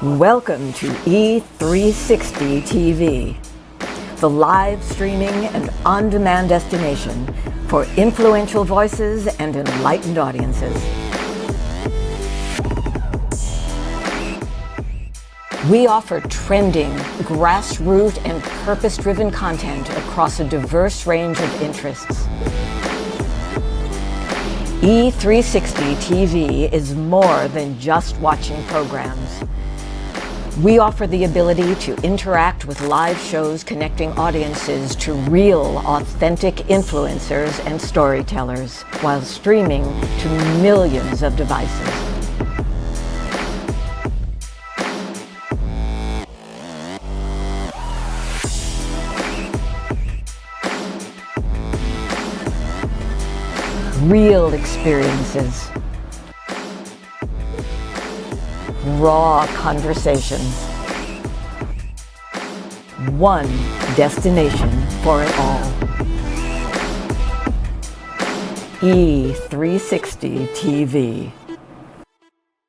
Welcome to E360 TV, the live streaming and on-demand destination for influential voices and enlightened audiences. We offer trending, grassroots, and purpose-driven content across a diverse range of interests. E360 TV is more than just watching programs. We offer the ability to interact with live shows connecting audiences to real, authentic influencers and storytellers while streaming to millions of devices. Real experiences. Raw conversations. One destination for it all. E360 TV.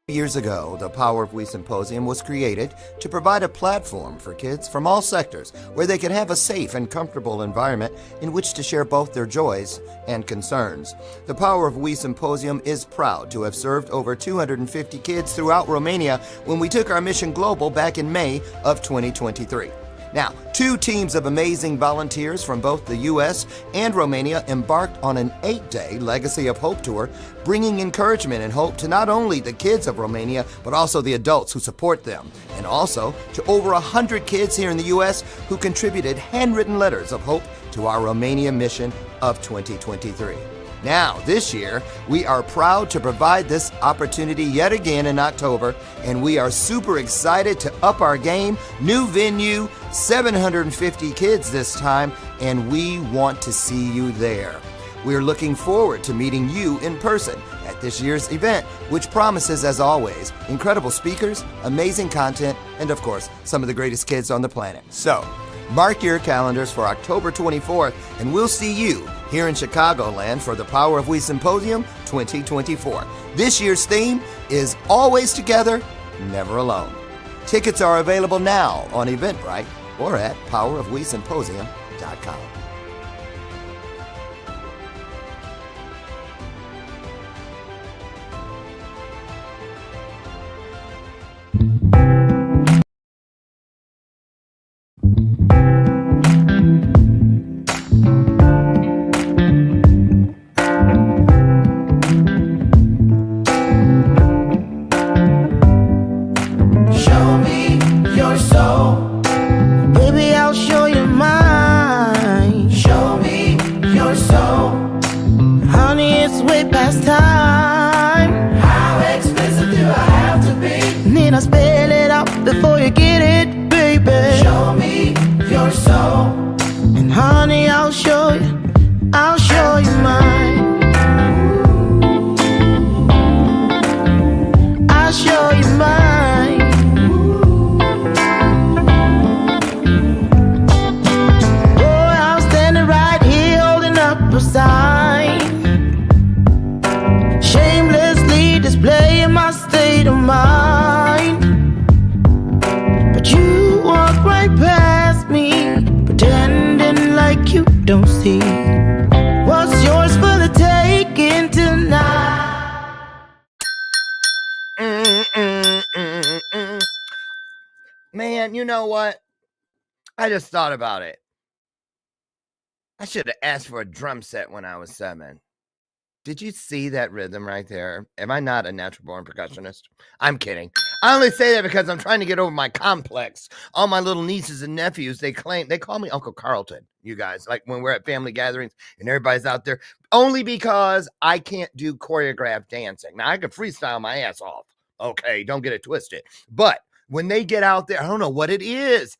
Years ago, the Power of We Symposium was created to provide a platform for kids from all sectors where they could have a safe and comfortable environment in which to share both their joys and concerns. The Power of We Symposium is proud to have served over 250 kids throughout Romania when we took our mission global back in May of 2023. Now, two teams of amazing volunteers from both the U.S. and Romania embarked on an 8-day Legacy of Hope tour, bringing encouragement and hope to not only the kids of Romania, but also the adults who support them, and also to over 100 kids here in the U.S. who contributed handwritten letters of hope to our Romania mission of 2023. Now, this year, we are proud to provide this opportunity yet again in October, and we are super excited to up our game. New venue, 750 kids this time, and we want to see you there. We're looking forward to meeting you in person at this year's event, which promises, as always, incredible speakers, amazing content, and of course, some of the greatest kids on the planet. So, mark your calendars for October 24th, and we'll see you here in Chicagoland for the Power of We Symposium 2024. This year's theme is Always Together, Never Alone. Tickets are available now on Eventbrite or at powerofwesymposium.com. Before you get it, baby, show me your soul. And honey, I'll show you mine. I'll show you mine. Boy, I'm standing right here holding up a sign, shamelessly displaying my state of mind. You walk right past me, pretending like you don't see what's yours for the taking tonight. Man, you know what? I just thought about it. I should have asked for a drum set when I was 7. Did you see that rhythm right there? Am I not a natural born percussionist? I'm kidding. I only say that because I'm trying to get over my complex. All my little nieces and nephews, they call me Uncle Carlton, you guys, like when we're at family gatherings and everybody's out there, only because I can't do choreographed dancing. Now, I can freestyle my ass off. Okay, don't get it twisted. But when they get out there, I don't know what it is.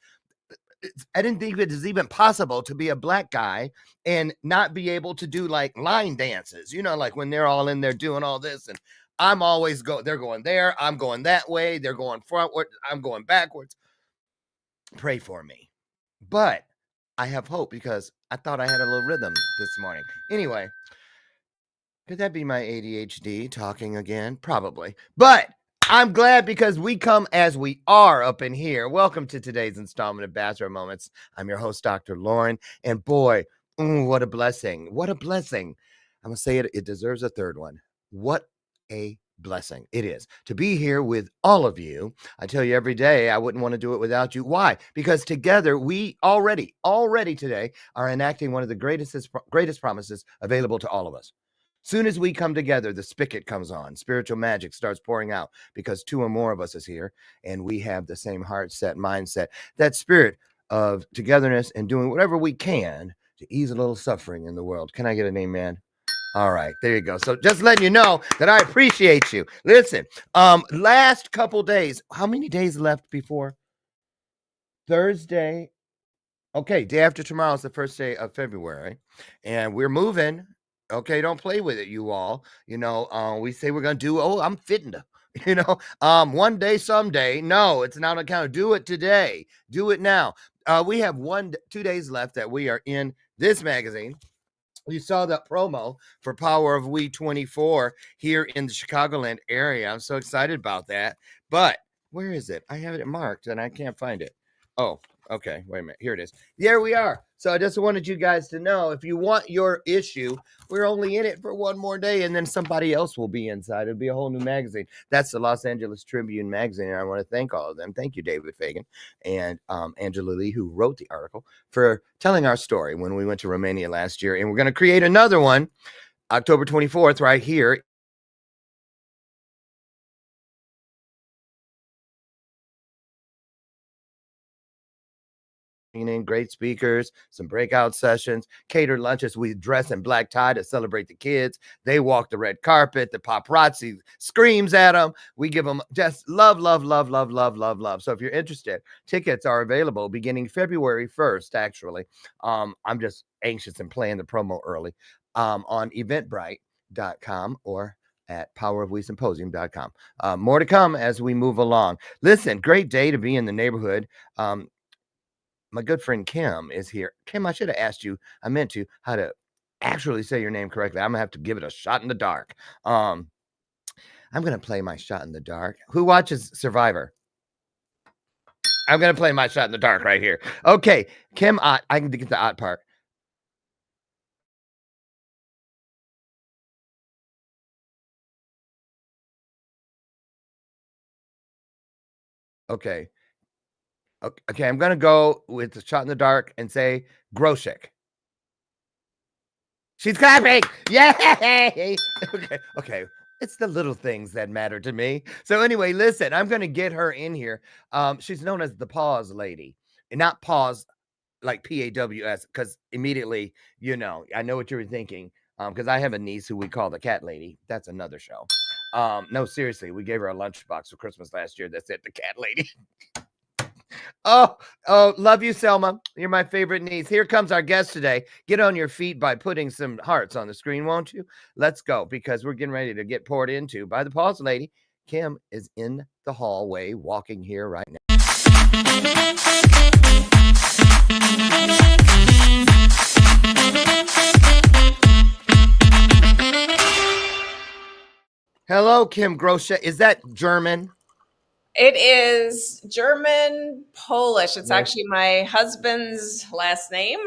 I didn't think it was even possible to be a black guy and not be able to do like line dances, you know, like when they're all in there doing all this and I'm always they're going there, I'm going that way, they're going frontward, I'm going backwards. Pray for me. But I have hope because I thought I had a little rhythm this morning. Anyway, could that be my ADHD talking again? Probably. But I'm glad because we come as we are up in here. Welcome to today's installment of Bathrobe Moments. I'm your host, Dr. Lauren. And boy, what a blessing. What a blessing. I'm going to say it deserves a third one. What a blessing it is to be here with all of you. I tell you every day, I wouldn't want to do it without you. Why? Because together we already today are enacting one of the greatest promises available to all of us. Soon as we come together, the spigot comes on. Spiritual magic starts pouring out because two or more of us is here and we have the same heart set, mindset, that spirit of togetherness and doing whatever we can to ease a little suffering in the world. Can I get an amen? All right, there you go. So just letting you know that I appreciate you. Listen, last couple days, how many days left before Thursday? Okay, day after tomorrow is the first day of February, and we're moving. Okay, don't play with it, you all. We say we're gonna do. Oh, I'm fitting to. One day, someday. No, it's not on account. Do it today. Do it now. We have 2 days left that we are in this magazine. You saw that promo for Power of We 24 here in the Chicagoland area. I'm so excited about that. But where is it? I have it marked and I can't find it. Oh, okay. Wait a minute. Here it is. There we are. So I just wanted you guys to know if you want your issue, we're only in it for one more day and then somebody else will be inside. It'll be a whole new magazine. That's the Los Angeles Tribune magazine. And I want to thank all of them. Thank you, David Fagan and Angela Lee, who wrote the article, for telling our story when we went to Romania last year. And we're going to create another one October 24th right here. Great speakers, some breakout sessions, catered lunches. We dress in black tie to celebrate the kids. They walk the red carpet. The paparazzi screams at them. We give them just love, love, love, love, love, love, love. So if you're interested, tickets are available beginning February 1st, actually. I'm just anxious and playing the promo early on eventbrite.com or at powerofwesymposium.com. More to come as we move along. Listen, great day to be in the neighborhood. My good friend Kim is here. Kim, I should have asked you, I meant to, how to actually say your name correctly. I'm going to have to give it a shot in the dark. I'm going to play my shot in the dark. Who watches Survivor? I'm going to play my shot in the dark right here. Okay, Kim Ott. I can get the Ott part. Okay. Okay, I'm going to go with the shot in the dark and say Groshek. She's clapping. Yay. Okay. It's the little things that matter to me. So anyway, listen, I'm going to get her in here. She's known as the Pause Lady, and not pause like PAWS, because immediately, I know what you were thinking. Because I have a niece who we call the Cat Lady. That's another show. No, seriously, we gave her a lunchbox for Christmas last year that said the Cat Lady. Oh, love you, Selma. You're my favorite niece. Here comes our guest today. Get on your feet by putting some hearts on the screen, won't you? Let's go, because we're getting ready to get poured into by the Pause Lady. Kim is in the hallway walking here right now. Hello, Kim Groshek. Is that German? It is German Polish. It's actually my husband's last name.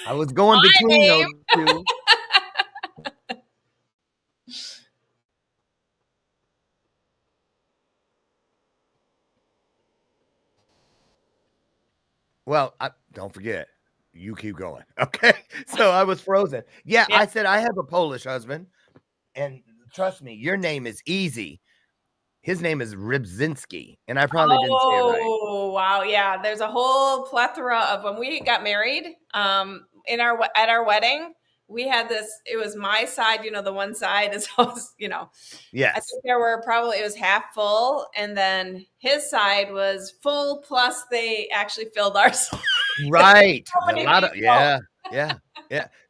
I was going between those two. Well, don't forget, you keep going. Okay. So I was frozen. Yeah, I said I have a Polish husband. And trust me, your name is easy. His name is Rybczynski, and I probably didn't say it right. Oh, wow. Yeah, there's a whole plethora of when we got married at our wedding. We had this, it was my side, the one side is always, Yes. I think it was half full, and then his side was full, plus they actually filled our side. Right. Yeah.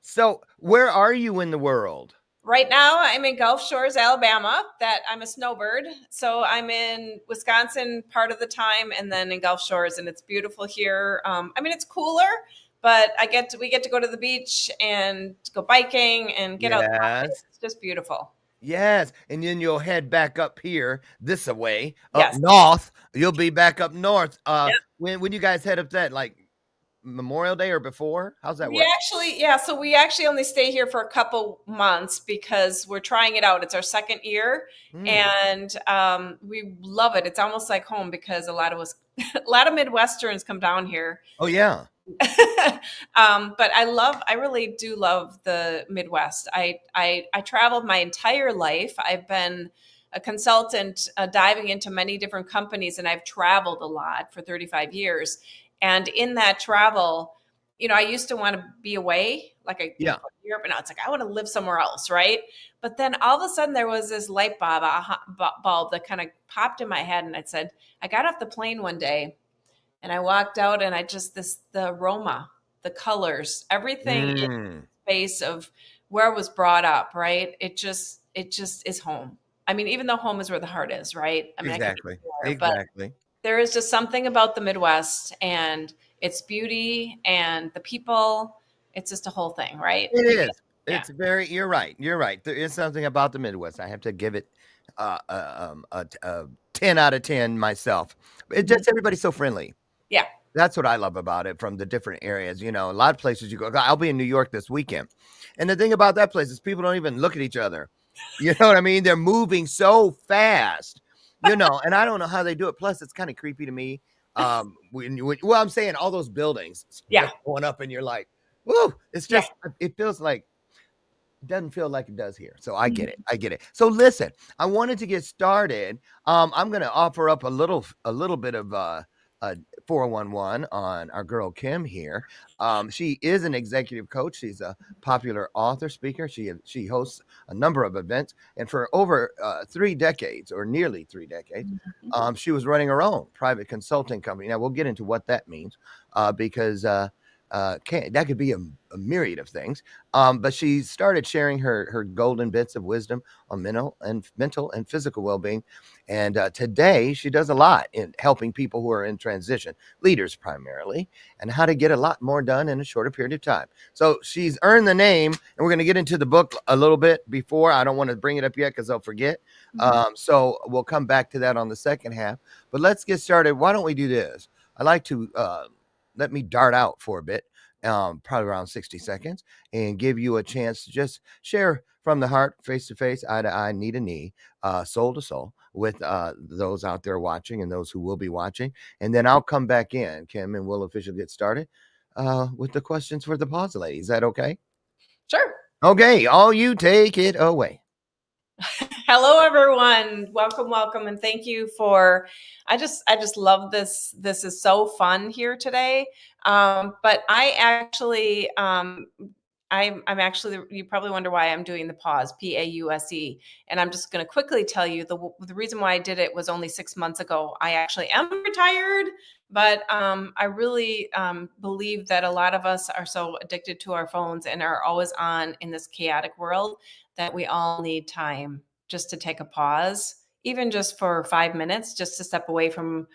So where are you in the world? Right now, I'm in Gulf Shores, Alabama. I'm a snowbird. So I'm in Wisconsin part of the time and then in Gulf Shores, and it's beautiful here. It's cooler, but we get to go to the beach and go biking and get out. It's just beautiful. Yes, and then you'll head back up here this way, up Yes. north. You'll be back up north. Yep. When you guys head up that, like Memorial Day or before? How's that work? So we actually only stay here for a couple months because we're trying it out. It's our second year, and we love it. It's almost like home because a lot of Midwesterns come down here. Oh yeah. But I really do love the Midwest. I traveled my entire life. I've been a consultant diving into many different companies, and I've traveled a lot for 35 years. And in that travel, I used to want to be away, like Europe, and now it's like I want to live somewhere else, right? But then all of a sudden there was this light bulb that kind of popped in my head, and it said, I got off the plane one day. And I walked out and the aroma, the colors, everything in the space of where I was brought up, right? It just is home. I mean, even though home is where the heart is, right? I mean, Exactly. But there is just something about the Midwest and its beauty and the people. It's just a whole thing, right? It is. Yeah. You're right. You're right. There is something about the Midwest. I have to give it a 10 out of 10 myself. It's just everybody's so friendly. Yeah. That's what I love about it from the different areas. A lot of places you go. I'll be in New York this weekend. And the thing about that place is people don't even look at each other. You know what I mean? They're moving so fast, and I don't know how they do it. Plus, it's kind of creepy to me. I'm saying all those buildings going up and you're like, whoa, it's just, it feels like, it doesn't feel like it does here. So I get it. I get it. So listen, I wanted to get started. I'm going to offer up a little bit of 411 on our girl Kim here. She is an executive coach. She's a popular author, speaker. She hosts a number of events, and for over 3 decades, or nearly 3 decades, she was running her own private consulting company. Now we'll get into what that means because that could be a myriad of things. But she started sharing her golden bits of wisdom on mental and physical well-being. And today she does a lot in helping people who are in transition, leaders primarily, and how to get a lot more done in a shorter period of time. So she's earned the name, and we're going to get into the book a little bit before. I don't want to bring it up yet because I'll forget. So we'll come back to that on the second half. But let's get started. Why don't we do this? I like to let me dart out for a bit, probably around 60 seconds, and give you a chance to just share from the heart, face to face, eye to eye, knee to knee, soul to soul, with those out there watching and those who will be watching. And then I'll come back in, Kim, and we'll officially get started with the questions for the pause lady. Is that okay? Sure. Okay, all you take it away. Hello, everyone. Welcome. And thank you for, I just love this. This is so fun here today. But I actually, I'm actually, you probably wonder why I'm doing the pause, PAUSE. And I'm just going to quickly tell you the reason why I did it was only 6 months ago. I actually am retired, but I really believe that a lot of us are so addicted to our phones and are always on in this chaotic world that we all need time just to take a pause, even just for 5 minutes, just to step away from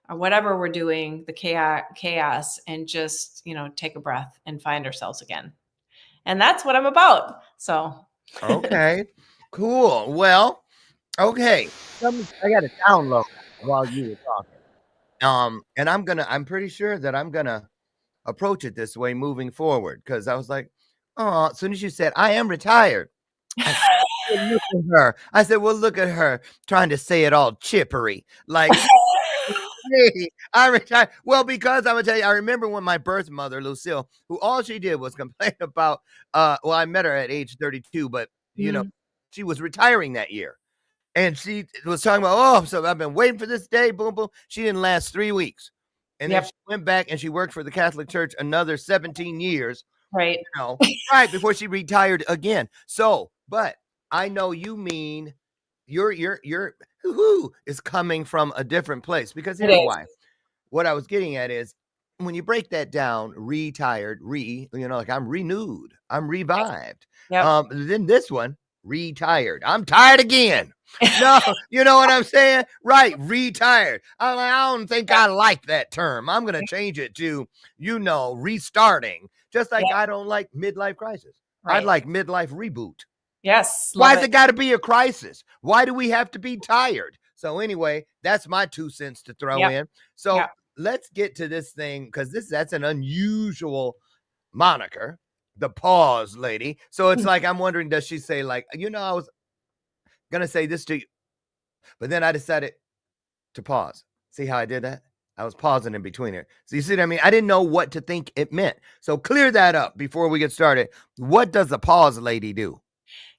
whatever we're doing, the chaos, and just, take a breath and find ourselves again. And that's what I'm about. So. Okay, cool. Well, okay. I got a download while you were talking. And I'm pretty sure that I'm gonna approach it this way moving forward, because I was like, oh, as soon as you said I am retired, look at her. I said, well, look at her trying to say it all chippery. Like, hey, I retired. Well, because I'm going to tell you, I remember when my birth mother, Lucille, who all she did was complain about, I met her at age 32, but, she was retiring that year. And she was talking about, so I've been waiting for this day, boom, boom. She didn't last 3 weeks. And then she went back and she worked for the Catholic Church another 17 years. Right. Right, before she retired again. So, but I know you mean your is coming from a different place, because here's why. What I was getting at is when you break that down, retired, like I'm renewed, I'm revived. Then this one, retired. I'm tired again. No, you know what I'm saying? Right, retired. I don't think I like that term. I'm going to change it to, restarting. Just like I don't like midlife crisis. Right. I'd like midlife reboot. Yes. Why Love has it. it got to be a crisis? Why do we have to be tired? So anyway, that's my 2 cents to throw Yep. in. So Yep. let's get to this thing, because that's an unusual moniker, the pause lady. So it's like, I'm wondering, does she say like, I was gonna say this to you, but then I decided to pause. See how I did that? I was pausing in between it. So you see what I mean? I didn't know what to think it meant. So clear that up before we get started. What does the pause lady do?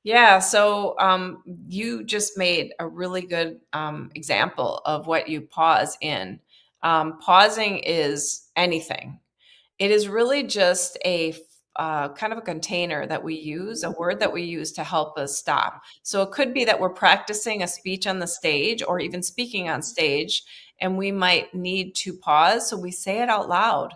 Yeah, so you just made a really good example of what you pause in. Pausing is anything. It is really just kind of a container that we use, a word that we use to help us stop. So it could be that we're practicing a speech on the stage or even speaking on stage, and we might need to pause. So we say it out loud,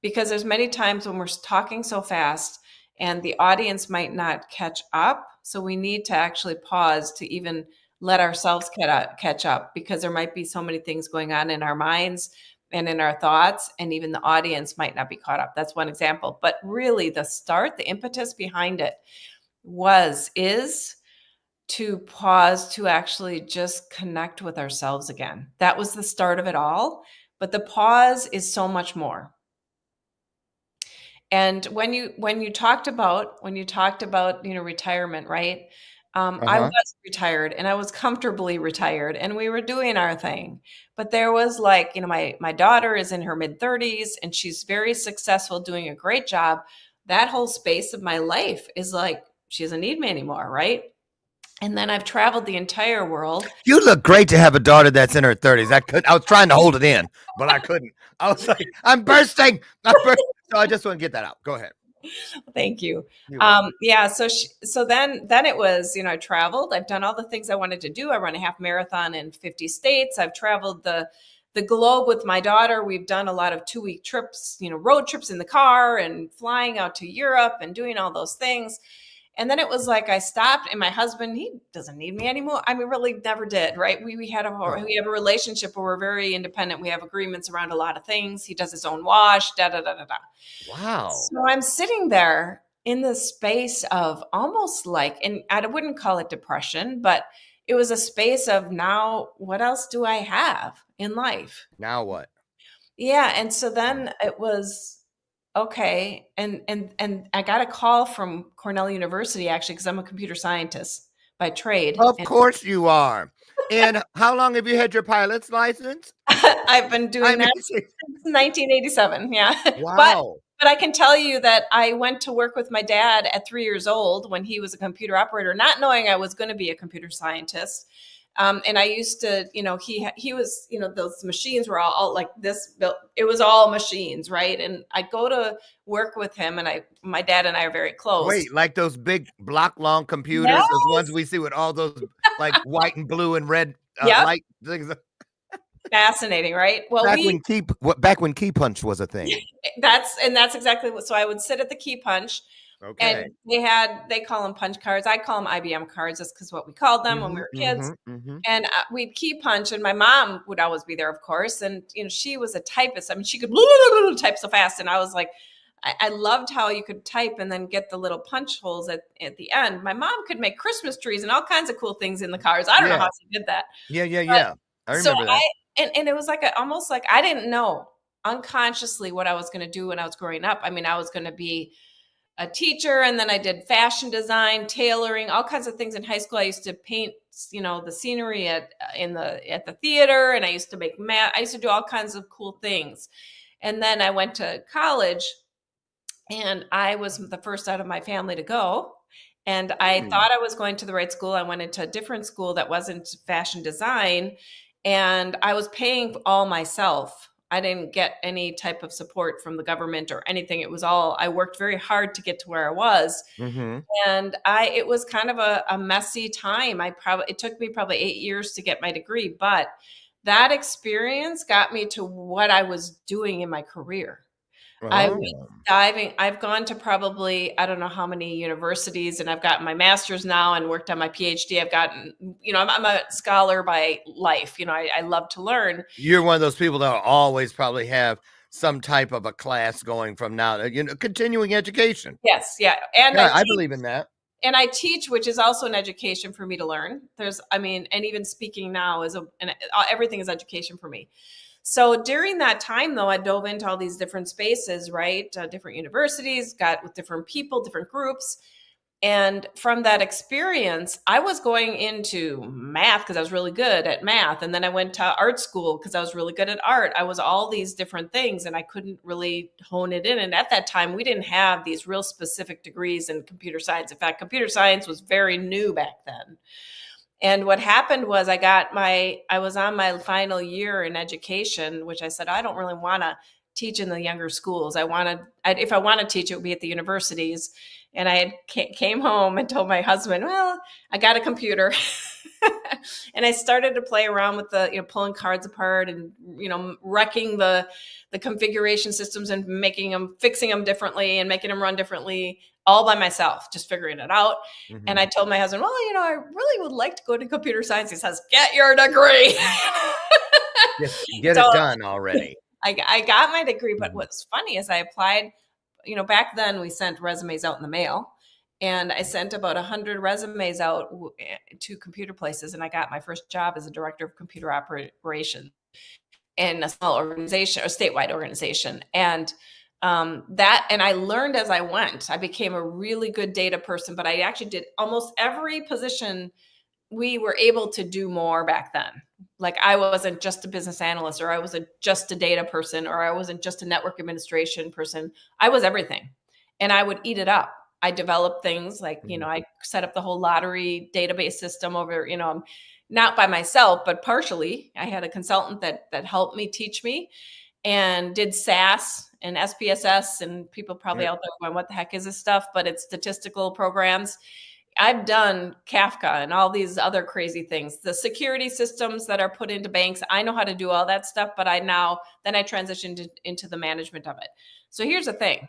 because there's many times when we're talking so fast and the audience might not catch up. So we need to actually pause to even let ourselves catch up, because there might be so many things going on in our minds and in our thoughts, and even the audience might not be caught up. That's one example. But really, the impetus behind it is to pause, to actually just connect with ourselves again. That was the start of it all. But the pause is so much more. And when you talked about retirement, right? I Uh-huh. was retired, and I was comfortably retired, and we were doing our thing. But there was like, my daughter is in her mid-30s, and she's very successful, doing a great job. That whole space of my life is like, she doesn't need me anymore, right? And then I've traveled the entire world. You look great to have a daughter that's in her 30s. I was trying to hold it in, but I couldn't. I was like, I'm bursting. So I just want to get that out. Go ahead. Thank you. You're welcome. Yeah. So then it was, I traveled. I've done all the things I wanted to do. I run a half marathon in 50 states. I've traveled the globe with my daughter. We've done a lot of 2-week trips, road trips in the car and flying out to Europe and doing all those things. And then it was like I stopped, and my husband, he doesn't need me anymore. I mean, really never did, right? We have a relationship where we're very independent. We have agreements around a lot of things. He does his own wash, da da da da da. Wow. So I'm sitting there in the space of almost like, and I wouldn't call it depression, but it was a space of, now what else do I have in life? Now what? Yeah. And so then it was, okay. And I got a call from Cornell University, actually, because I'm a computer scientist by trade. Of And course you are. And how long have you had your pilot's license? I've been doing that since 1987. Yeah. Wow. But I can tell you that I went to work with my dad at 3 years old when he was a computer operator, not knowing I was going to be a computer scientist. And I used to, he was, those machines were all like this built. It was all machines, right? And I'd go to work with him, and my dad and I are very close. Wait, like those big block long computers, Yes. those ones we see with all those like white and blue and red Yep. light things. Fascinating, right? Well, Back when key punch was a thing. that's exactly what. So I would sit at the key punch. Okay. And they call them punch cards. I call them IBM cards, just because what we called them when we were kids. And we'd key punch, and my mom would always be there, of course. And she was a typist. I mean, she could type so fast, and I was like, I loved how you could type and then get the little punch holes at the end. My mom could make Christmas trees and all kinds of cool things in the cards. I don't know how she did that. Yeah. I remember that. And it was like almost like I didn't know unconsciously what I was going to do when I was growing up. I mean, I was going to be a teacher, and then I did fashion design, tailoring, all kinds of things in high school. I used to paint, the scenery at the theater, and I used to make math. I used to do all kinds of cool things. And then I went to college, and I was the first out of my family to go. And I thought I was going to the right school. I went into a different school that wasn't fashion design, and I was paying all myself. I didn't get any type of support from the government or anything. It was all, I worked very hard to get to where I was. And it was kind of a messy time. It took me probably 8 years to get my degree, but that experience got me to what I was doing in my career. I went diving. I've gone to probably, I don't know how many universities, and I've gotten my master's now and worked on my PhD. I've gotten, I'm a scholar by life. I love to learn. You're one of those people that will always probably have some type of a class going from now, continuing education. Yes. Yeah. And I believe in that. and I teach, which is also an education for me to learn. And even speaking now everything is education for me. So during that time, though, I dove into all these different spaces, right? Different universities, got with different people, different groups. And from that experience, I was going into math because I was really good at math. And then I went to art school because I was really good at art. I was all these different things and I couldn't really hone it in. And at that time, we didn't have these real specific degrees in computer science. In fact, computer science was very new back then. And what happened was I was on my final year in education, which I said, I don't really want to teach in the younger schools. If I want to teach, it would be at the universities. And I came home and told my husband, well, I got a computer. And I started to play around with pulling cards apart and, wrecking the configuration systems and fixing them differently and making them run differently all by myself, just figuring it out. Mm-hmm. And I told my husband, well, I really would like to go to computer science. He says, get your degree. Get it done already. I got my degree, but what's funny is I applied, back then we sent resumes out in the mail. And I sent about 100 resumes out to computer places. And I got my first job as a director of computer operations in a small organization, or statewide organization. And I learned as I went. I became a really good data person, but I actually did almost every position. We were able to do more back then. Like I wasn't just a business analyst, or I wasn't just a data person, or I wasn't just a network administration person. I was everything. And I would eat it up. I developed things like, I set up the whole lottery database system over, not by myself, but partially. I had a consultant that helped me teach me, and did SAS and SPSS, and people probably out there going, what the heck is this stuff? But it's statistical programs. I've done Kafka and all these other crazy things. The security systems that are put into banks, I know how to do all that stuff, but I transitioned into the management of it. So here's the thing.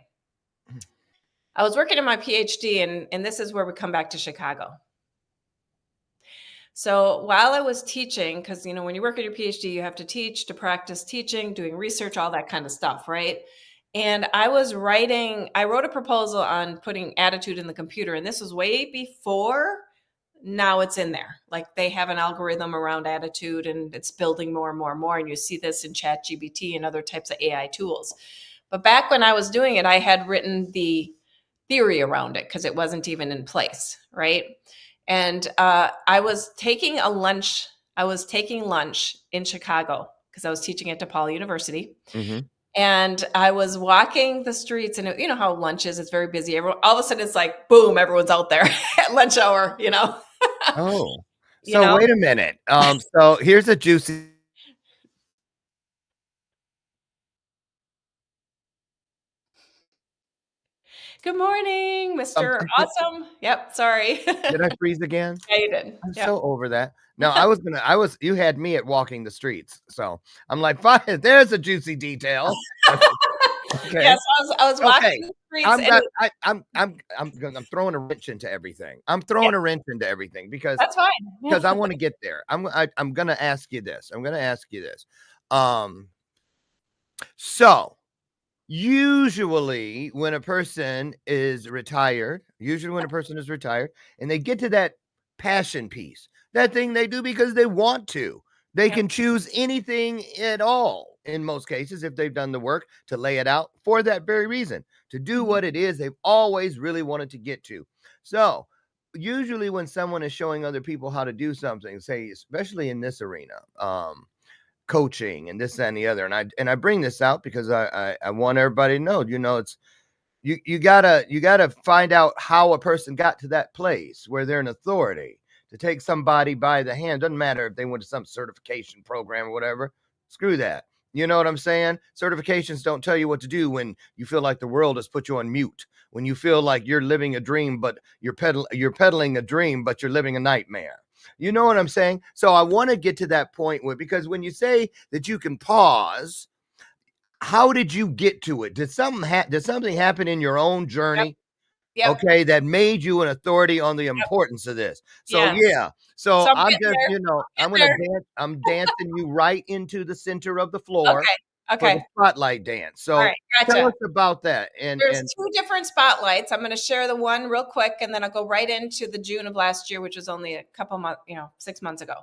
I was working on my PhD, and this is where we come back to Chicago. So while I was teaching, because, when you work at your PhD, you have to teach, to practice teaching, doing research, all that kind of stuff, right? And I wrote a proposal on putting attitude in the computer. And this was way before now it's in there. Like they have an algorithm around attitude, and it's building more and more and more. And you see this in ChatGPT and other types of AI tools. But back when I was doing it, I had written the theory around it because it wasn't even in place, right? And I was taking lunch in Chicago because I was teaching at DePaul University. Mm-hmm. And I was walking the streets, and you know how lunch is, it's very busy. All of a sudden it's like, boom, everyone's out there at lunch hour, Oh, so wait a minute. So here's a juicy. Good morning, Mr. Awesome. Yep. Sorry. Did I freeze again? Yeah, you did. I'm so over that. No, you had me at walking the streets. So I'm like, fine, there's a juicy detail. Okay. Yes, I was walking the streets. I'm throwing a wrench into everything. I'm throwing a wrench into everything because that's fine. Because I want to get there. I'm going to ask you this. So usually when a person is retired, and they get to that passion piece, that thing they do because they want to, they can choose anything at all in most cases, if they've done the work to lay it out for that very reason, to do what it is they've always really wanted to get to. So usually when someone is showing other people how to do something, say, especially in this arena, coaching and this, that, and the other. And I bring this out because I want everybody to know, it's, you gotta find out how a person got to that place where they're an authority to take somebody by the hand. Doesn't matter if they went to some certification program or whatever, screw that. You know what I'm saying? Certifications don't tell you what to do when you feel like the world has put you on mute, when you feel like you're living a dream, but you're peddling a dream, but you're living a nightmare. You know what I'm saying? So I want to get to that point because when you say that you can pause, how did you get to it? Did something happen in your own journey? Yep. Okay, that made you an authority on the importance of this. So So I'm just, I'm dancing you right into the center of the floor. for the Okay. spotlight dance. All So right. tell Gotcha. us about that. And There's two different spotlights. I'm going to share the one real quick, and then I'll go right into the June of last year, which was only a couple months, 6 months ago.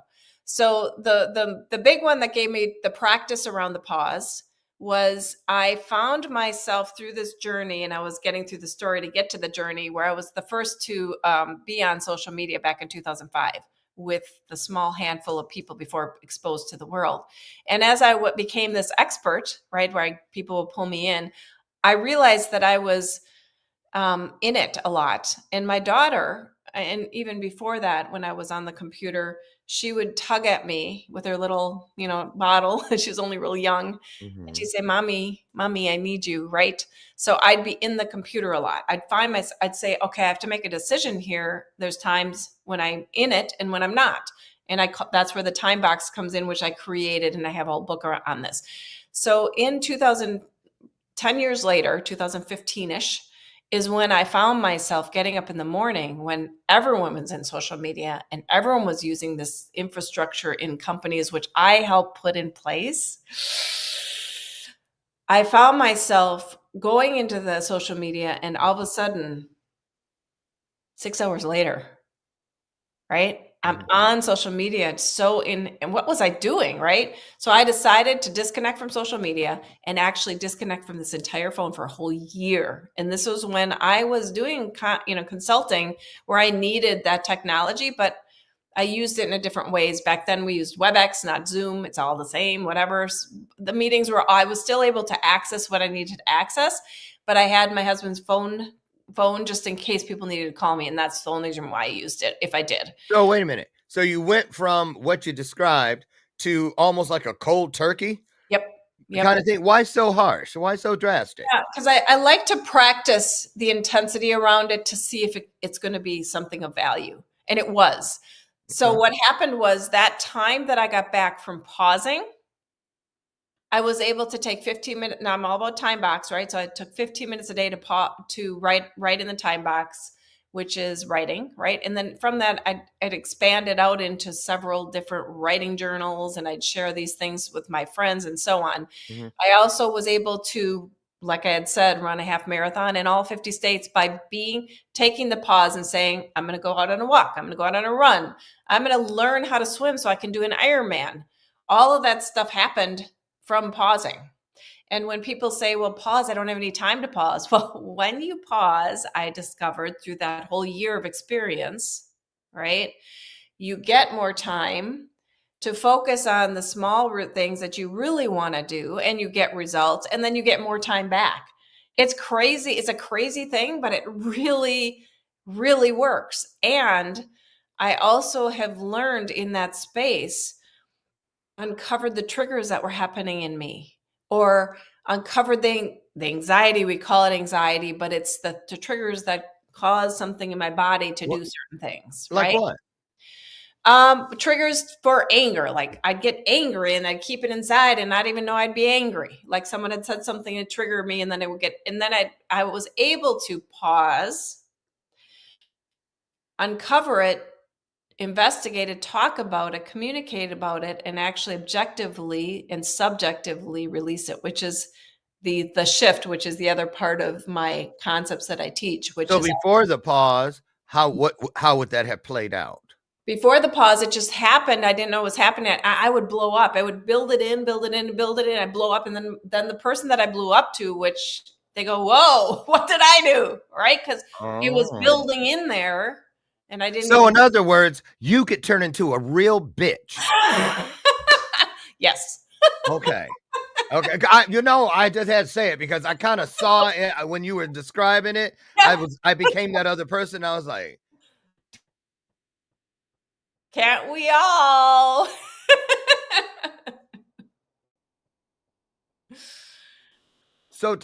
So the big one that gave me the practice around the pause was I found myself through this journey, and I was getting through the story to get to the journey where I was the first to be on social media back in 2005 with the small handful of people before exposed to the world. And as I became this expert, right, where people will pull me in, I realized that I was in it a lot. And my daughter, and even before that, when I was on the computer, she would tug at me with her little, bottle. She was only really young. And she'd say, Mommy, I need you, right? So I'd be in the computer a lot. I'd say, okay, I have to make a decision here. There's times when I'm in it and when I'm not. And that's where the time box comes in, which I created, and I have a whole book on this. So in 10 years later, 2015-ish, is when I found myself getting up in the morning when everyone was in social media and everyone was using this infrastructure in companies, which I helped put in place. I found myself going into the social media, and all of a sudden, 6 hours later, right? I'm on social media. And what was I doing, right? So I decided to disconnect from social media and actually disconnect from this entire phone for a whole year. And this was when I was doing, consulting where I needed that technology, but I used it in a different ways. Back then we used WebEx, not Zoom. It's all the same, whatever. The meetings I was still able to access what I needed to access, but I had my husband's phone just in case people needed to call me. And that's the only reason why I used it, if I did. so wait a minute. So you went from what you described to almost like a cold turkey Yep. kind of thing. Why so harsh? Why so drastic? Yeah, because I like to practice the intensity around it to see if it's going to be something of value. And it was. So what happened was that time that I got back from pausing, I was able to take 15 minutes. Now I'm all about time box, right? So I took 15 minutes a day to write in the time box, which is writing, right? And then from that, I'd expanded out into several different writing journals, and I'd share these things with my friends and so on. I also was able to, like I had said, run a half marathon in all 50 states by taking the pause and saying, I'm going to go out on a walk. I'm going to go out on a run. I'm going to learn how to swim so I can do an Ironman. All of that stuff happened from pausing. And when people say, well, pause, I don't have any time to pause. Well, when you pause, I discovered through that whole year of experience, right? You get more time to focus on the small things that you really want to do, and you get results, and then you get more time back. It's crazy. It's a crazy thing, but it really, really works. And I also have learned in that space, uncovered the triggers that were happening in me, or uncovered the anxiety. We call it anxiety, but it's the triggers that cause something in my body to do certain things. Like right? what? Triggers for anger. Like I'd get angry and I'd keep it inside and not even know I'd be angry. Like someone had said something to trigger me, and then I was able to pause, uncover it, investigate it, talk about it, communicate about it, and actually objectively and subjectively release it, which is the shift, which is the other part of my concepts that I teach. So before the pause, how would that have played out? Before the pause, it just happened. I didn't know what was happening. I would blow up. I would build it in. I blow up. And then the person that I blew up to, which they go, whoa, what did I do? Right? Because it was building in there. And I didn't. So in other words, you could turn into a real bitch. Yes. Okay. Okay. I just had to say it because I kind of saw it when you were describing it. I became that other person. I was like, can't we all? So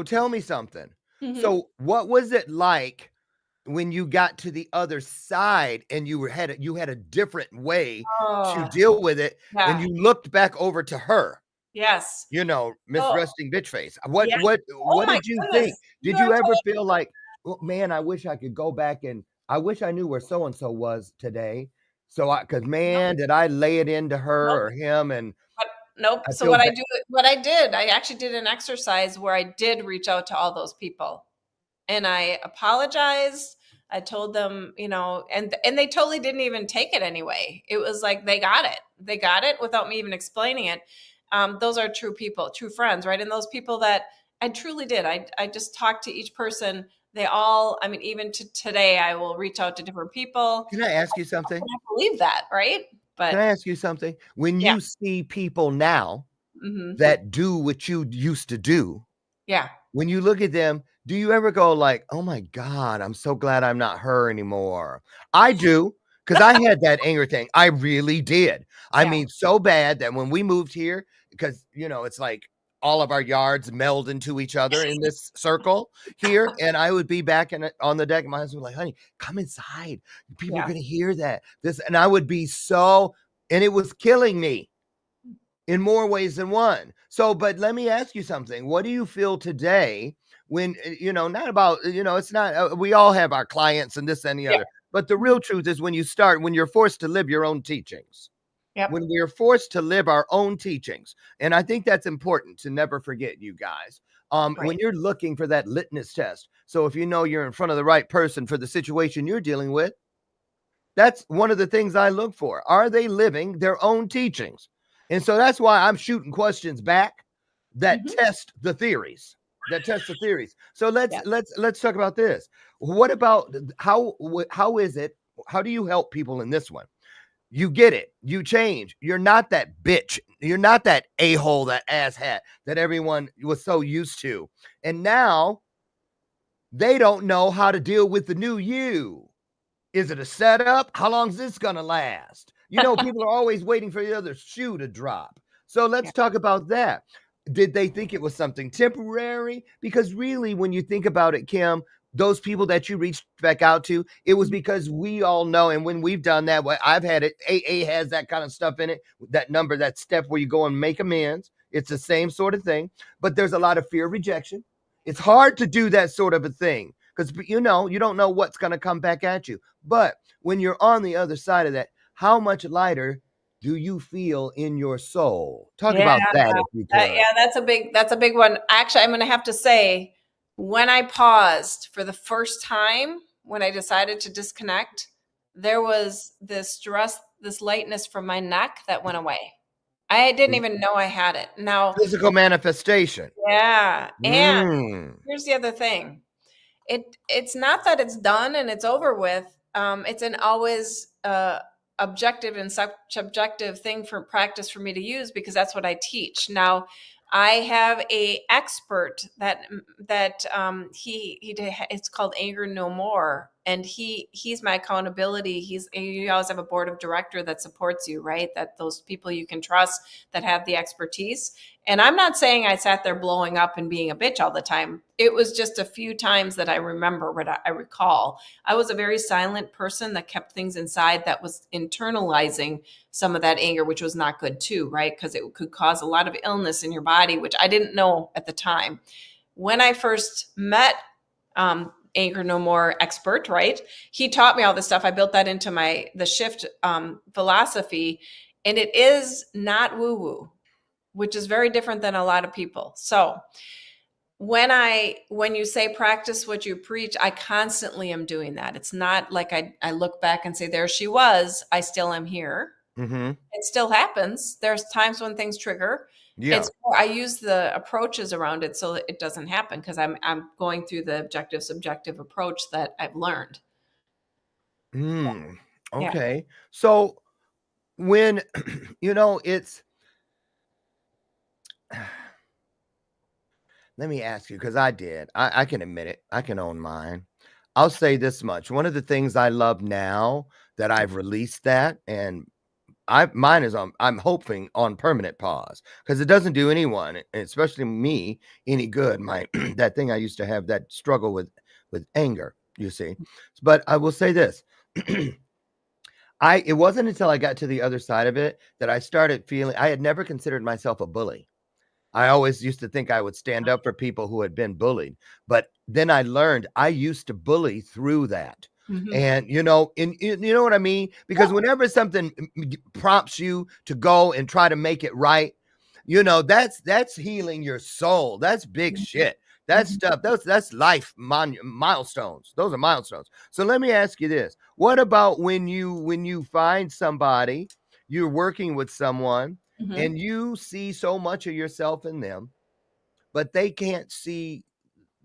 tell me something. So what was it like when you got to the other side and you had a different way to deal with it, and you looked back over to her? Yes. Miss Resting Bitch Face. What did you think? Did you ever feel like, oh, man, I wish I could go back and I wish I knew where so and so was today? So because did I lay it into her or him? And Nope. I So feel bad. I actually did an exercise where I did reach out to all those people and I apologized. I told them, and they totally didn't even take it anyway. It was like they got it. They got it without me even explaining it. Those are true people, true friends, right? And those people that I truly did. I just talked to each person. They all, I mean, even to today, I will reach out to different people. Can I ask you I something? can't believe that, right? Can But I ask you something? When yeah, you see people now hmm that do what you used to do, yeah, when you look at them, do you ever go like, "Oh my God, I'm so glad I'm not her anymore"? I do, because I had that anger thing. I really did. I yeah, mean, so bad that when we moved here, because it's like all of our yards meld into each other in this circle here, and I would be back on the deck. My husband was like, "Honey, come inside. People are yeah. gonna hear that." And I would be so, and it was killing me in more ways than one. So, but let me ask you something. What do you feel today when, not about, it's not, we all have our clients and this and the Yeah. other, but the Mhm. real truth is when you're forced to live your own teachings, Yep. when we're forced to live our own teachings. And I think that's important to never forget, you guys. When Right. you're looking for that litmus test. So if you know you're in front of the right person for the situation you're dealing with, that's one of the things I look for. Are they living their own teachings? And so that's why I'm shooting questions back that hmm test the theories. So let's Yeah. let's let's talk about this. What about how is it? How do you help people in this one? You get it. You change. You're not that bitch. You're not that a-hole, that asshat that everyone was so used to. And now they don't know how to deal with the new you. Is it a setup? How long is this going to last? People are always waiting for the other shoe to drop. So Yeah. let's talk about that. Did they think it was something temporary? Because really, when you think about it, Kim, those people that you reached back out to, it was because we all know. And when we've done that, I've had it, AA has that kind of stuff in it, that number, that step where you go and make amends. It's the same sort of thing, but there's a lot of fear of rejection. It's hard to do that sort of a thing because you don't know what's going to come back at you. But when you're on the other side of that, how much lighter do you feel in your soul? Talk Yeah. about that if you could. Yeah, that's a big one. Actually, I'm going to have to say when I paused for the first time, when I decided to disconnect, there was this stress, this lightness from my neck that went away. I didn't even know I had it. Now, Physical manifestation. yeah. And Mm. here's the other thing. It's not that it's done and it's over with. It's an always objective and subjective thing for practice for me to use because that's what I teach. Now, I have a expert it's called Anger No More, and he's my accountability. You always have a board of director that supports you, right? That those people you can trust that have the expertise. And I'm not saying I sat there blowing up and being a bitch all the time. It was just a few times that I remember what I recall. I was a very silent person that kept things inside, that was internalizing some of that anger, which was not good too, right? Because it could cause a lot of illness in your body, which I didn't know at the time. When I first met Anger No More expert, right? He taught me all this stuff. I built that into the shift philosophy, and it is not woo woo, which is very different than a lot of people. So when you say practice what you preach, I constantly am doing that. It's not like I look back and say, there she was, I still am here. Mm-hmm. It still happens. There's times when things trigger. Yeah. I use the approaches around it so that it doesn't happen because I'm going through the objective subjective approach that I've learned. Mm. Yeah. Okay. So when it's let me ask you, because I can admit it, I can own mine. I'll say this much. One of the things I love now that I've released that, and mine is I'm hoping on permanent pause because it doesn't do anyone, especially me, any good. My that thing I used to have, that struggle with anger, you see. But I will say this. It wasn't until I got to the other side of it that I started feeling I had never considered myself a bully. I always used to think I would stand up for people who had been bullied. But then I learned I used to bully through that. Mhm. And, you know what I mean? Because whenever something prompts you to go and try to make it right, That's healing your soul. That's big shit. That's stuff. That's life milestones. Those are milestones. So let me ask you this: what about when you find somebody, you're working with someone, Mhm. and you see so much of yourself in them, but they can't see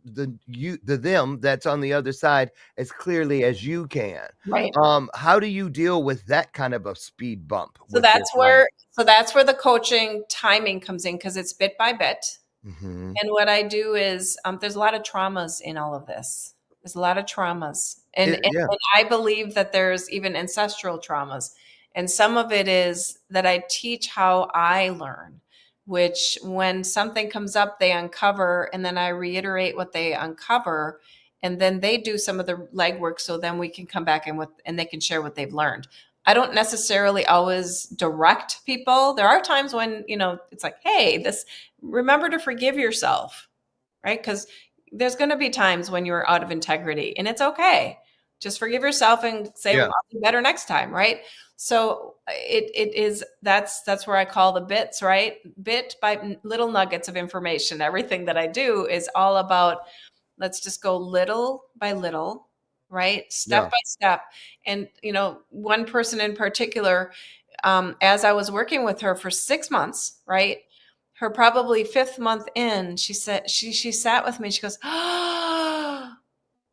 the them that's on the other side as clearly as you can. Right. How do you deal with that kind of a speed bump So with your that's client? where so that's where the coaching timing comes in because it's bit by bit. Hmm. And what I do is there's a lot of traumas in all of this. There's a lot of traumas. Yeah, And I believe that there's even ancestral traumas. And some of it is that I teach how I learn, which when something comes up, they uncover, and then I reiterate what they uncover. And then they do some of the legwork so then we can come back and they can share what they've learned. I don't necessarily always direct people. There are times when, it's like, hey, remember to forgive yourself, right? Because there's going to be times when you're out of integrity and it's okay. Just forgive yourself and say, well, yeah, I'll do better next time, right? So that's where I call the bits, right? Bit by little nuggets of information. Everything that I do is all about, let's just go little by little, right? Step yeah. by step. And, one person in particular, as I was working with her for 6 months, right? Her probably fifth month in, she said, she sat with me. She goes, oh,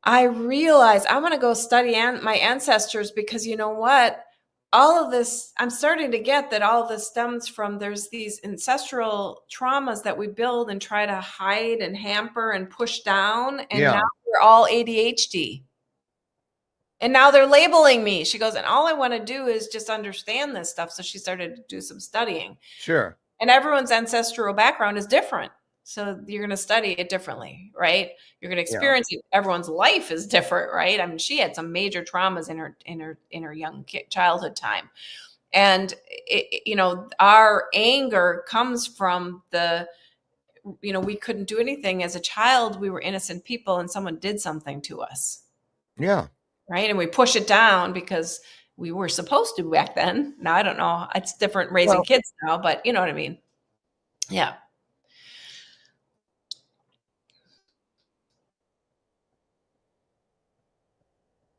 I realized I want to go study my ancestors because you know what? All of this, I'm starting to get that all of this stems from there's these ancestral traumas that we build and try to hide and hamper and push down. And now Yeah, we're all ADHD. And now they're labeling me. She goes, and all I want to do is just understand this stuff. So she started to do some studying. sure. And everyone's ancestral background is different. So you're going to study it differently, right? You're going to Yeah, experience it. Everyone's life is different, right? I mean, she had some major traumas in her young childhood time. And our anger comes from we couldn't do anything as a child. We were innocent people and someone did something to us, yeah. right? And we push it down because we were supposed to back then. Now I don't know. It's different raising Well, kids now, but you know what I mean? Yeah.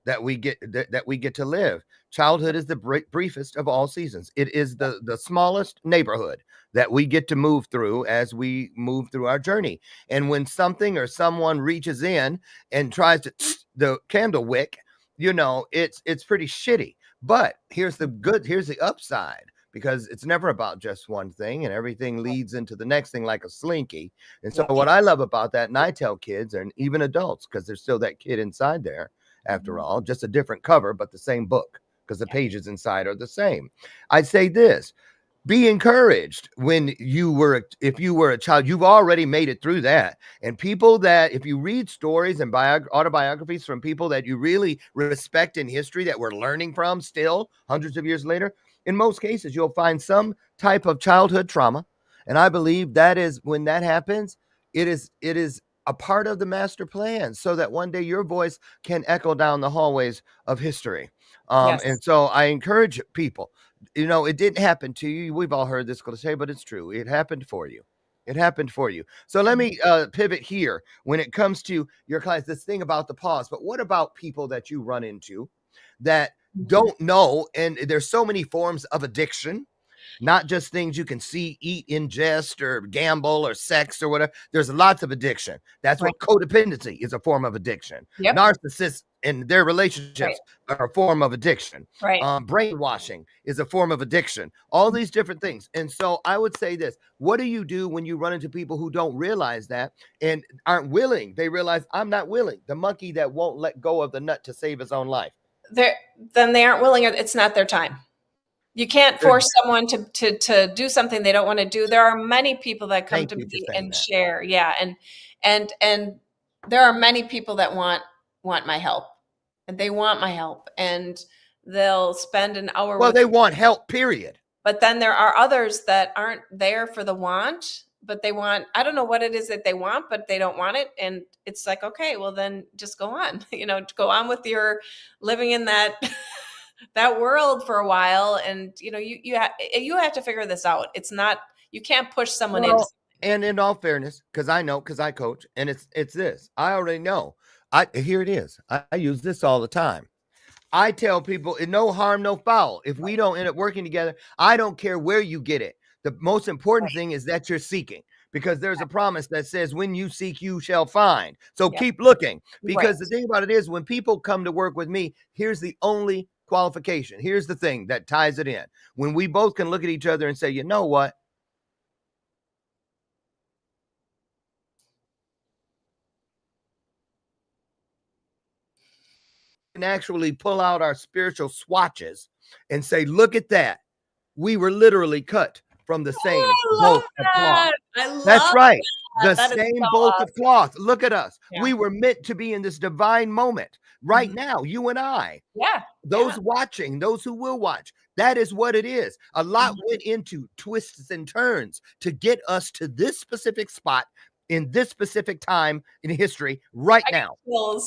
that we get to live. Childhood is the briefest of all seasons. It is the smallest neighborhood that we get to move through as we move through our journey. And when something or someone reaches in and tries to the candle wick, it's pretty shitty. But here's the upside, because it's never about just one thing, and everything leads into the next thing like a slinky. And so Yeah. what I love about that, and I tell kids and even adults, because there's still that kid inside there, after all, just a different cover, but the same book, because the pages inside are the same. I'd say this: be encouraged if you were a child, you've already made it through that. And people that, if you read stories and autobiographies from people that you really respect in history that we're learning from still hundreds of years later, in most cases, you'll find some type of childhood trauma. And I believe that is when that happens, it is a part of the master plan so that one day your voice can echo down the hallways of history. And Yes. so I encourage people, it didn't happen to you. We've all heard this cliche, but it's true. It happened for you. It happened for you. So let me pivot here when it comes to your clients, this thing about the pause. But what about people that you run into that don't know? And there's so many forms of addiction, not just things you can see, eat, ingest, or gamble, or sex, or whatever. There's lots of addiction. That's Right. what codependency is, a form of addiction. Yep. Narcissists and their Right. relationships are a form of addiction. Right. Brainwashing is a form of addiction. All these different things. And so I would say this: what do you do when you run into people who don't realize that and aren't willing? They realize, I'm not willing. The monkey that won't let go of the nut to save his own life. Then they aren't willing. It's not their time. You can't force someone to do something they don't want to do. There are many people that come Thank to you for me saying and that. share. Yeah. And there are many people that want my help, and they want my help, and they'll spend an hour Well, with they me. want help, period. But then there are others that aren't there for the want, but they want, I don't know what it is that they want, but they don't want it. And it's like, okay, well then just go on, go on with your living in that, that world for a while. And, you have to figure this out. It's not, You can't push someone into. Well, and in all fairness, because I coach, and it's this. I already know. Here it is. I use this all the time. I tell people, no harm, no foul. If we don't end up working together, I don't care where you get it. The most important thing is that you're seeking, because there's a promise that says, when you seek, you shall find. So keep looking, because the thing about it is, when people come to work with me, here's the only qualification. Here's the thing that ties it in. When we both can look at each other and say, you know what? Can actually pull out our spiritual swatches and say, look at that. We were literally cut from the same bolt of cloth. That's right. The same bolt of cloth. Look at us. We were meant to be in this divine moment right now, you and I. Yeah. Those watching, those who will watch, that is what it is. A lot went into twists and turns to get us to this specific spot in this specific time in history right now.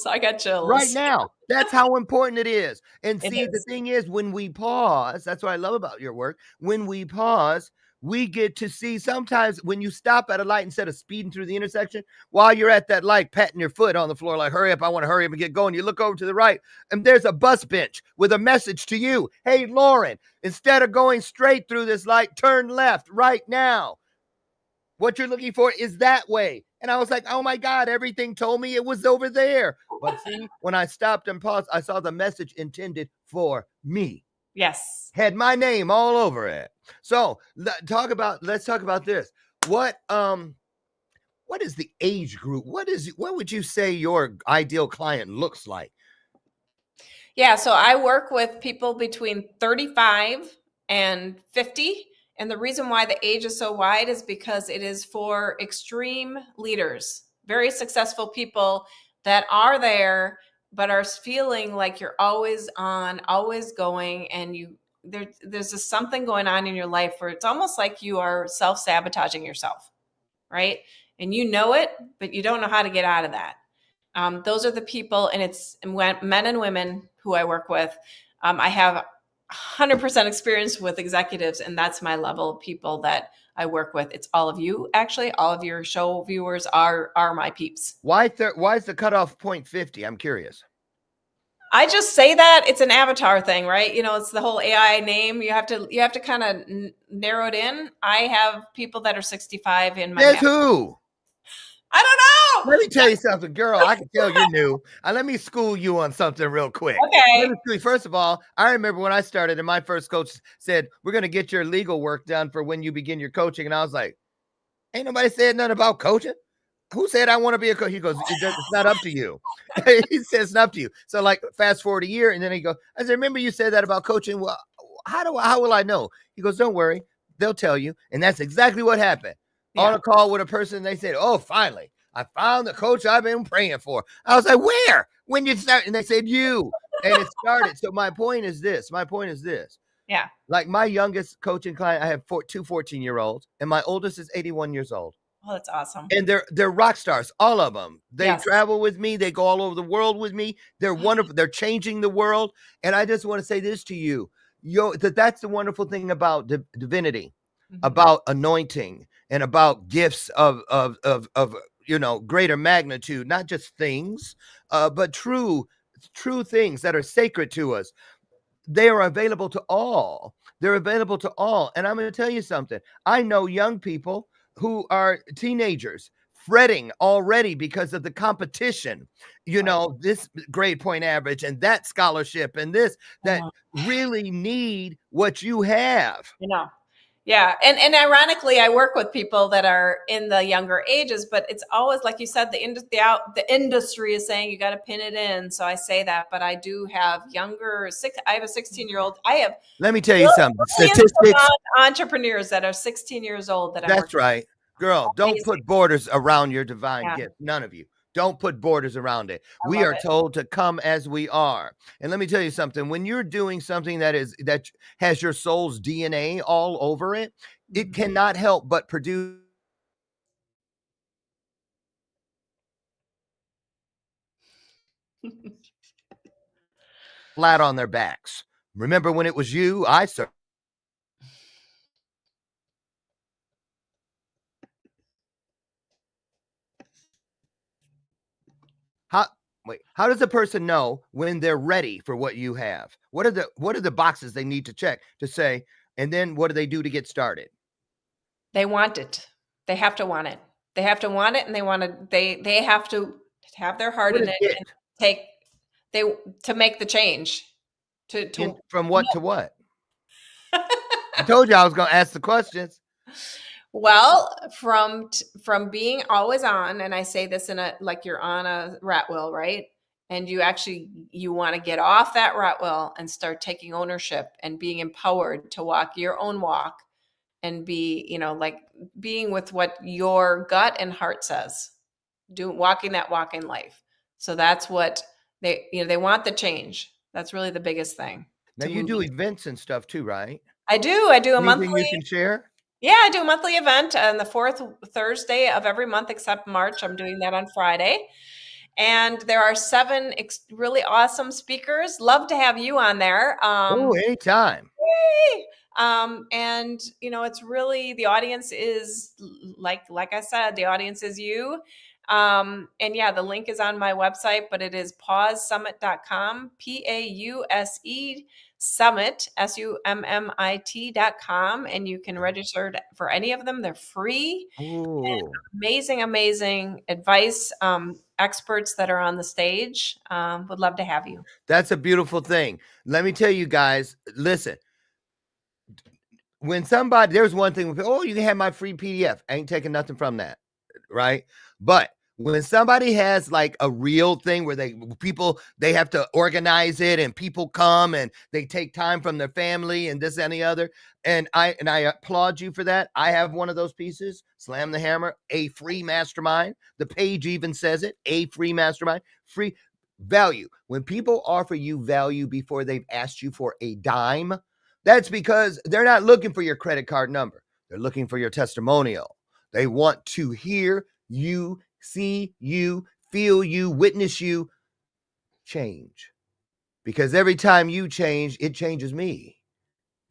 I got chills. Right now. That's how important it is. And see, the thing is, when we pause, that's what I love about your work. When we pause, we get to see sometimes when you stop at a light instead of speeding through the intersection, while you're at that light, patting your foot on the floor, like, hurry up, I want to hurry up and get going. You look over to the right, and there's a bus bench with a message to you. Hey, Lauren, instead of going straight through this light, turn left right now. What you're looking for is that way. And I was like, oh my God, everything told me it was over there. But see, when I stopped and paused, I saw the message intended for me. Yes. Had my name all over it. So let's talk about this. What is the age group? What would you say your ideal client looks like? Yeah, so I work with people between 35 and 50. And the reason why the age is so wide is because it is for extreme leaders, very successful people that are there, but are feeling like you're always on, always going, and there's just something going on in your life where it's almost like you are self-sabotaging yourself, right? And you know it, but you don't know how to get out of that. Those are the people, and it's men and women who I work with. I have 100% experience with executives, and that's my level of people that I work with. It's all of you, actually. All of your show viewers are my peeps. Why is the cutoff point 50? I'm curious. I just say that it's an avatar thing, right? It's the whole AI name. You have to kind of narrow it in. I have people that are 65 in my. Guess who? I don't know. Let me tell you something, girl. I can tell you're new. Let me school you on something real quick. Okay. First of all, I remember when I started and my first coach said, we're going to get your legal work done for when you begin your coaching. And I was like, ain't nobody said nothing about coaching. Who said I want to be a coach? He goes, it's not up to you. He says it's not up to you. So like fast forward a year. And then he goes, I said, remember you said that about coaching? Well, how will I know? He goes, don't worry. They'll tell you. And that's exactly what happened. On a call with a person, they said, oh, finally, I found the coach I've been praying for. I was like, where? When you start? And they said, you. And it started. So my point is this. Yeah. Like my youngest coaching client, I have two 14-year-olds, and my oldest is 81 years old. Oh, that's awesome. And they're rock stars, all of them. They travel with me. They go all over the world with me. They're wonderful. They're changing the world. And I just want to say this to you. That's the wonderful thing about divinity, about anointing, and about gifts of greater magnitude, not just things, but true things that are sacred to us. They are available to all. They're available to all. And I'm going to tell you something. I know young people who are teenagers fretting already because of the competition, this grade point average and that scholarship and this, that really need what you have. Yeah. And ironically, I work with people that are in the younger ages, but it's always, like you said, the industry is saying you got to pin it in. So I say that, but I do have I have a 16-year-old. Let me tell you something. Statistics. Entrepreneurs that are 16 years old. That's right. Girl, don't put borders around your divine gift. None of you. Don't put borders around it. We are told to come as we are. And let me tell you something. When you're doing something that has your soul's DNA all over it, it cannot help but produce flat on their backs. Remember when it was you? I served. Wait, how does a person know when they're ready for what you have? What are the boxes they need to check to say, and then what do they do to get started? They want it. They have to want it. They have to want it, and they have to have their heart What in is it it? and take they to make the change. To From what to what? I told you I was going to ask the questions. Well, from being always on, and I say this in a like you're on a rat wheel, right? And you want to get off that rat wheel and start taking ownership and being empowered to walk your own walk and be, like being with what your gut and heart says. Walking that walk in life. So that's what they want the change. That's really the biggest thing Now to you do moving. events and stuff too, right? I do a Anything monthly. you can share? Yeah, I do a monthly event on the fourth Thursday of every month except March. I'm doing that on Friday. And there are 7 really awesome speakers. Love to have you on there. Oh, anytime. Yay! And it's really the audience is like I said, the audience is you. And yeah, the link is on my website, but it is pausesummit.com, PAUSE summit, SUMMIT.com. And you can register for any of them. They're free. Oh, Amazing advice. Experts that are on the stage. Would love to have you. that's a beautiful thing. Let me tell you guys, listen, when there's one thing, oh, you can have my free PDF. I ain't taking nothing from that, right? But when somebody has like a real thing where they have to organize it and people come and they take time from their family and this and the other, and I applaud you for that. I have one of those pieces, Slam the Hammer, a free mastermind. The page even says it, a free mastermind, free value. When people offer you value before they've asked you for a dime, that's because they're not looking for your credit card number. They're looking for your testimonial. They want to hear you, see you, feel you, witness you change. Because every time you change, it changes me.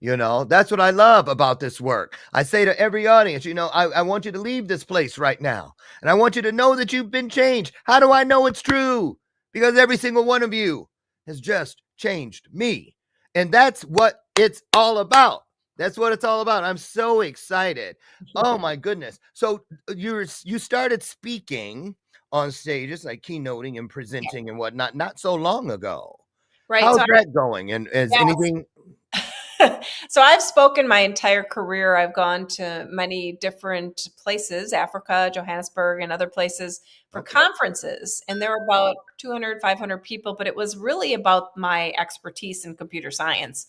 That's what I love about this work. I say to every audience, I want you to leave this place right now. And I want you to know that you've been changed. How do I know it's true? Because every single one of you has just changed me. And that's what it's all about. That's what it's all about. I'm so excited. Oh my goodness. So you started speaking on stages, like keynoting and presenting and whatnot, not so long ago. Right. How's So that going? And is anything? So I've spoken my entire career. I've gone to many different places, Africa, Johannesburg, and other places for conferences. And there were about 200, 500 people, but it was really about my expertise in computer science.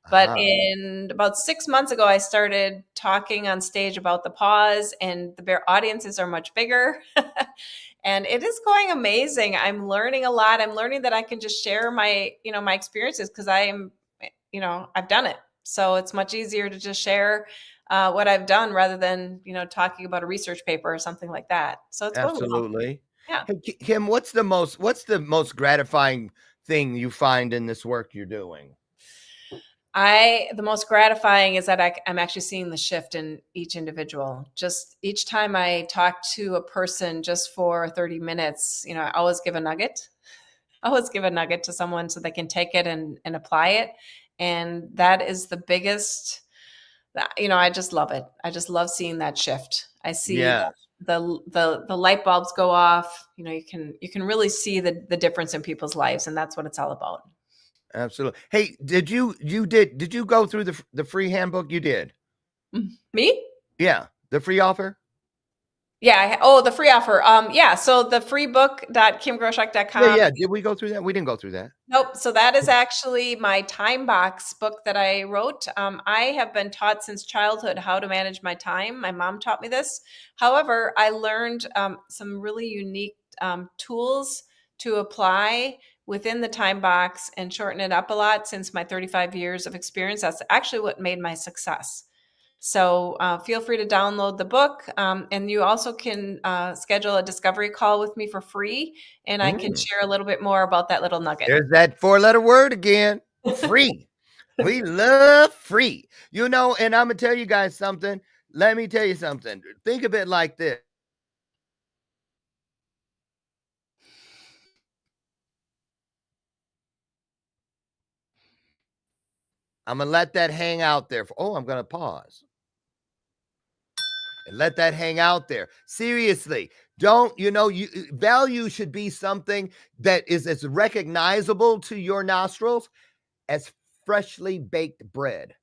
But in about 6 months ago, I started talking on stage about the pause, and the audiences are much bigger. And it is going amazing. I'm learning a lot. I'm learning that I can just share my experiences because I've done it. So it's much easier to just share what I've done rather than, talking about a research paper or something like that. So it's going well. Absolutely. Yeah. Hey, Kim, what's the most gratifying thing you find in this work you're doing? The most gratifying is that I'm actually seeing the shift in each individual. Just each time I talk to a person just for 30 minutes, I always give a nugget. I always give a nugget to someone so they can take it and apply it. And that is the biggest, I just love it. I just love seeing that shift. I see the light bulbs go off. You can really see the difference in people's lives, and that's what it's all about. Absolutely. Hey, did you go through the free handbook? You did? Me? Yeah, the free offer. Yeah. The free offer. Yeah. So the freebook.kimgroshek.com. Yeah. Did we go through that? We didn't go through that. Nope. So that is actually my time box book that I wrote. I have been taught since childhood how to manage my time. My mom taught me this. However, I learned some really unique tools to apply within the time box and shorten it up a lot since my 35 years of experience. That's actually what made my success. So feel free to download the book. And you also can schedule a discovery call with me for free. And I can share a little bit more about that little nugget. There's that 4-letter word again, free. We love free. And I'm going to tell you guys something. Let me tell you something. Think of it like this. I'm going to let that hang out there. I'm going to pause and let that hang out there. Seriously, don't, value should be something that is as recognizable to your nostrils as freshly baked bread.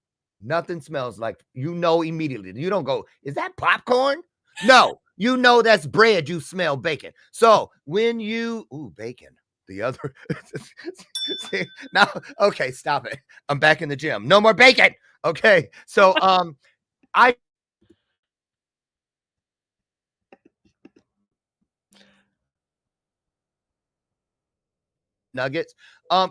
Nothing smells like, immediately. You don't go, is that popcorn? No, that's bread. You smell bacon. So when bacon, the other, see, now, okay, stop it. I'm back in the gym. No more bacon. Okay. So, I nuggets.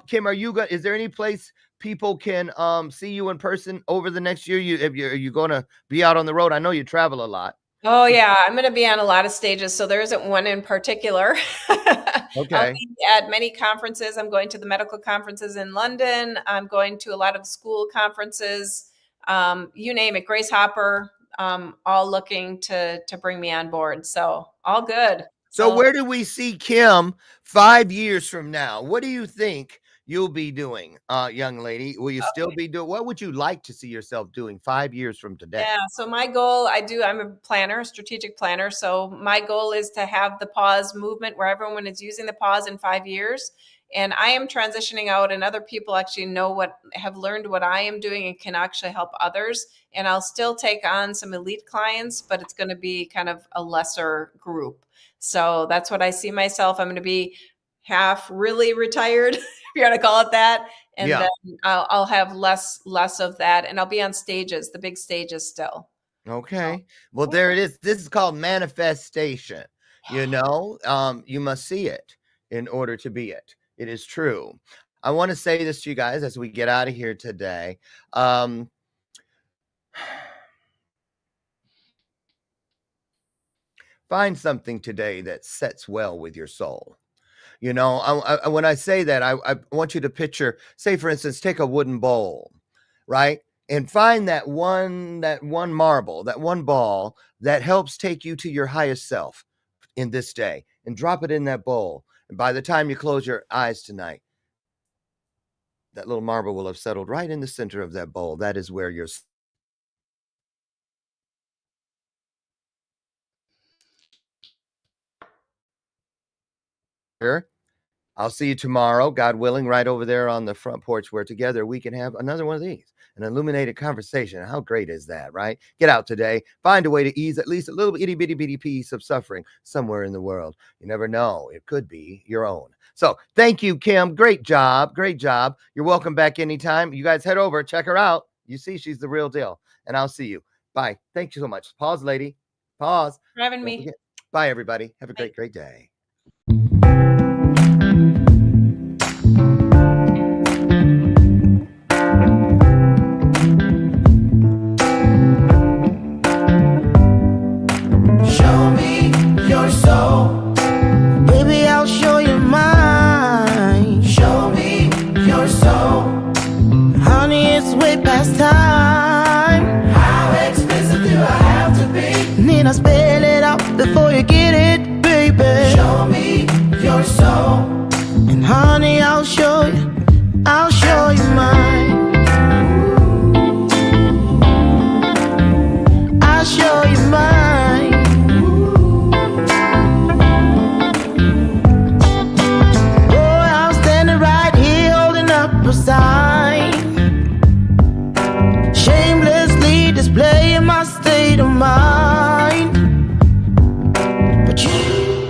Kim, is there any place people can see you in person over the next year? Are you going to be out on the road? I know you travel a lot. Oh yeah, I'm going to be on a lot of stages, so there isn't one in particular. I'll Okay. be at many conferences. I'm going to the medical conferences in London. I'm going to a lot of school conferences. You name it, Grace Hopper, all looking to bring me on board. So all good. So So where do we see Kim 5 years from now? What do you think you'll be doing, young lady? Will you still be doing, what would you like to see yourself doing 5 years from today? yeah, so my goal, I'm a planner, strategic planner. So my goal is to have the pause movement where everyone is using the pause in 5 years. And I am transitioning out, and other people actually have learned what I am doing and can actually help others. And I'll still take on some elite clients, but it's going to be kind of a lesser group. So that's what I see myself. I'm going to be half really retired, if you want to call it that. And Yeah. then I'll have less of that, and I'll be on stages, the big stages still. Okay. Well, there it is. This is called manifestation. You must see it in order to be it. It is true. I want to say this to you guys as we get out of here today. Find something today that sets well with your soul. When I say that, I want you to picture, say, for instance, take a wooden bowl, right? And find that one marble, that one ball that helps take you to your highest self in this day, and drop it in that bowl. And by the time you close your eyes tonight, that little marble will have settled right in the center of that bowl. That is where you're. I'll see you tomorrow, God willing, right over there on the front porch where together we can have another one of these, an illuminated conversation. How great is that, right? Get out today. Find a way to ease at least a little itty bitty piece of suffering somewhere in the world. You never know. It could be your own. So thank you, Kim. Great job. Great job. You're welcome back anytime. You guys head over, check her out. You see, she's the real deal. And I'll see you. Bye. Thank you so much. Pause, lady. Pause. For having Don't me. forget. Bye, everybody. Have a Bye. great day.